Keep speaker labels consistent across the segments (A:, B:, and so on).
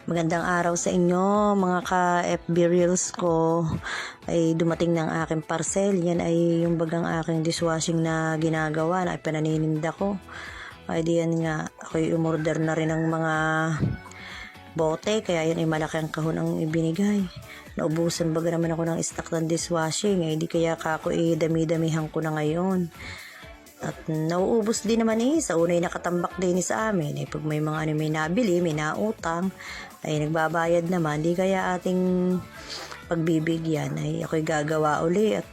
A: Magandang araw sa inyo mga ka-FB Reels ko. Ay dumating ng aking parcel. Yan ay yung bagang aking dishwashing na ginagawa na ipinanininda ko. Ay diyan nga ako'y umorder na rin ng mga bote, kaya yan ay malaki ang kahon ang ibinigay. Naubusan baga naman ako ng stock ng dishwashing, ay di kaya kako dami-damihan ko na ngayon. At nauubos din naman sa unay nakatambak din sa amin. Pag may mga may nabili, may nautang, ay nagbabayad naman. Di kaya ating pagbibigyan ay ako'y gagawa uli. At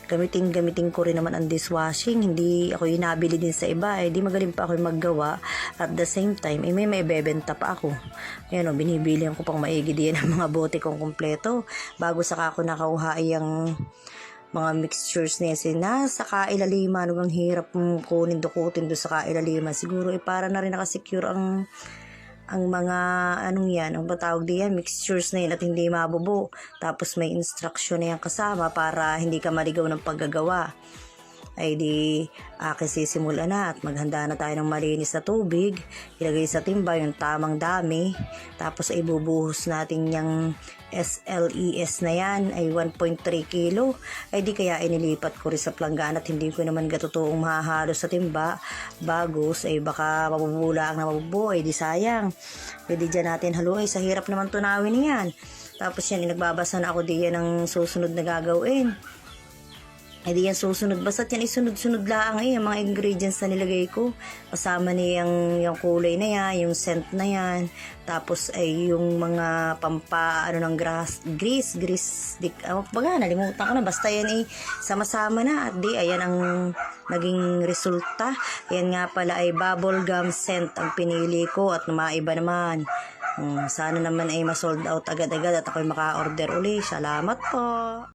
A: gamitin ko rin naman ang dishwashing. Hindi ako'y nabili din sa iba. Di magaling pa ako'y maggawa. At the same time, may bebenta pa ako. Ayan binibilihan ko pang maigi din ang mga bote kong kumpleto. Bago saka ako nakauha ang mga mixtures niya nasa kailaliman. Ang hirap kunin dukutin doon sa kailaliman. Siguro para na rin nakasecure ang mga yan, ang patawag diyan, mixtures na yan at hindi mabubo. Tapos may instruction na yan kasama para hindi ka maligaw ng paggagawa. Ay di sisimula na at maghanda na tayo ng malinis na tubig. Ilagay sa timba yung tamang dami. Tapos ay bubuhos natin yung SLES na yan ay 1.3 kilo. Ay di kaya inilipat ko rin sa planggana at hindi ko naman gatotoong mahahalo sa timba. Bagos ay baka mabubula ang nababuo ay di sayang. Pwede dyan natin haluin. Sa hirap naman tunawin yan. Tapos yan nagbabasa na ako diyan ng susunod na gagawin. Ay di yan susunod. Basta't yan isunod-sunod lang ang mga ingredients na nilagay ko. Kasama niya yung kulay na yan, yung scent na yan. Tapos ay yung mga ng grease. Baga, nalimutan ko na. Basta yan sama-sama na. At di, ayan ang naging resulta. Yan nga pala ay bubble gum scent ang pinili ko at maiba naman. Sana naman ay ma-sold out agad-agad at ako'y maka-order uli. Salamat po.